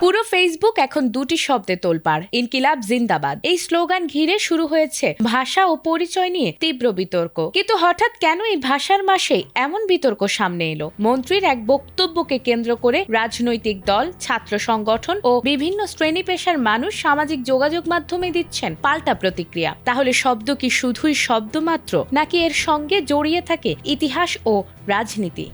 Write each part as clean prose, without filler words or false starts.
পুরো ফেসবুক এখন দুটি শব্দে তোলপাড়, ইনকিলাব জিন্দাবাদ। এই স্লোগান ঘিরে শুরু হয়েছে ভাষা ও পরিচয় নিয়ে তীব্র বিতর্ক। কিন্তু হঠাৎ কেন এই ভাষার মাসে এমন বিতর্ক সামনে এলো? মন্ত্রীর এক বক্তব্যকে কেন্দ্র করে রাজনৈতিক দল, ছাত্র সংগঠন ও বিভিন্ন শ্রেণী পেশার মানুষ সামাজিক যোগাযোগ মাধ্যমে দিচ্ছেন পাল্টা প্রতিক্রিয়া। তাহলে শব্দ কি শুধুই শব্দ মাত্র, নাকি এর সঙ্গে জড়িয়ে থাকে ইতিহাস ও রাজনীতি?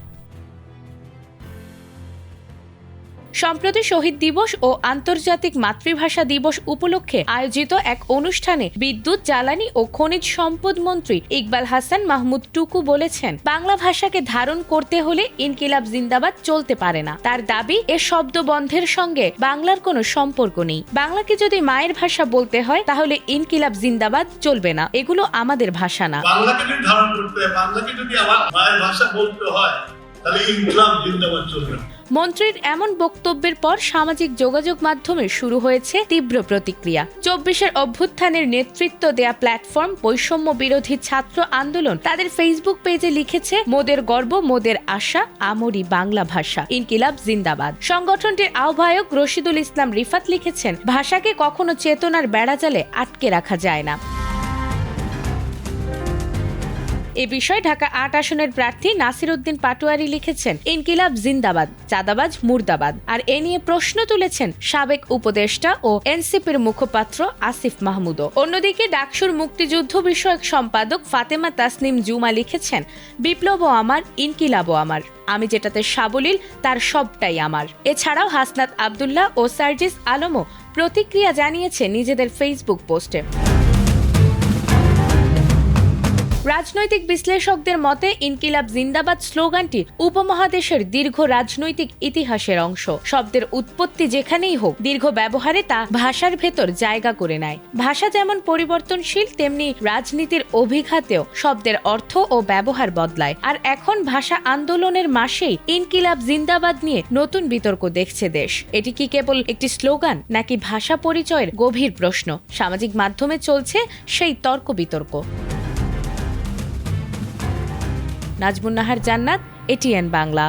সম্প্রতি শহীদ দিবস ও আন্তর্জাতিক মাতৃভাষা দিবস উপলক্ষে আয়োজিত এক অনুষ্ঠানে বিদ্যুৎ, জ্বালানি ও খনিজ সম্পদ মন্ত্রী ইকবাল হাসান মাহমুদ টুকু বলেছেন, বাংলা ভাষাকে ধারণ করতে হলে ইনকিলাব জিন্দাবাদ চলতে পারে না। তার দাবি, এ শব্দ বন্ধের সঙ্গে বাংলার কোনো সম্পর্ক নেই। বাংলাকে যদি মায়ের ভাষা বলতে হয় তাহলে ইনকিলাব জিন্দাবাদ চলবে না। এগুলো আমাদের ভাষা না। বাংলাকে যদি ধারণ করতে হয়, বাংলাকে যদি আমার মায়ের ভাষা বলতে হয়, তাহলে ইনকিলাব জিন্দাবাদ চলবে না। মন্ত্রীর এমন বক্তব্যের পর সামাজিক যোগাযোগ মাধ্যমে শুরু হয়েছে তীব্র প্রতিক্রিয়া। 24-এর অভ্যুত্থানের নেতৃত্ব দেয়া প্ল্যাটফর্ম বৈষম্য বিরোধী ছাত্র আন্দোলন তাদের ফেসবুক পেজে লিখেছে, মোদের গর্ব, মোদের আশা, আমরি বাংলা ভাষা, ইনকিলাব জিন্দাবাদ। সংগঠনটির আহ্বায়ক রশিদুল ইসলাম রিফাত লিখেছেন, ভাষাকে কখনো চেতনার বেড়াজালে আটকে রাখা যায় না। এ বিষয়ে ঢাকা ৮ আসনের প্রার্থী নাসির উদ্দিন পাটোয়ারি লিখেছেন, ইনকিলাব জিন্দাবাদ, চাঁদাবাজ মুর্দাবাদ। আর এ নিয়ে প্রশ্ন তুলেছেন সাবেক উপদেষ্টা ও এনসিপির মুখপাত্র আসিফ মাহমুদও। অন্যদিকে ডাকসুর মুক্তিযুদ্ধ বিষয়ক সম্পাদক ফাতেমা তাসনিম জুমা লিখেছেন, বিপ্লবও আমার, ইনকিলাবও আমার। আমি যেটাতে সাবলীল তার সবটাই আমার। এছাড়াও হাসনাত আব্দুল্লাহ ও সার্জিস আলমও প্রতিক্রিয়া জানিয়েছে নিজেদের ফেসবুক পোস্টে। রাজনৈতিক বিশ্লেষকদের মতে ইনকিলাব জিন্দাবাদ স্লোগানটি উপমহাদেশের দীর্ঘ রাজনৈতিক ইতিহাসের অংশ। শব্দের উৎপত্তি যেখানেই হোক, দীর্ঘ ব্যবহারে তা ভাষার ভেতর জায়গা করে নেয়। ভাষা যেমন পরিবর্তনশীল, তেমনি রাজনীতির অভিঘাতেও শব্দের অর্থ ও ব্যবহার বদলায়। আর এখন ভাষা আন্দোলনের মাসেই ইনকিলাব জিন্দাবাদ নিয়ে নতুন বিতর্ক দেখছে দেশ। এটি কি কেবল একটি স্লোগান, নাকি ভাষা পরিচয়ের গভীর প্রশ্ন? সামাজিক মাধ্যমে চলছে সেই তর্ক বিতর্ক। নাজমুন নাহার জান্নাত, এটিএন বাংলা।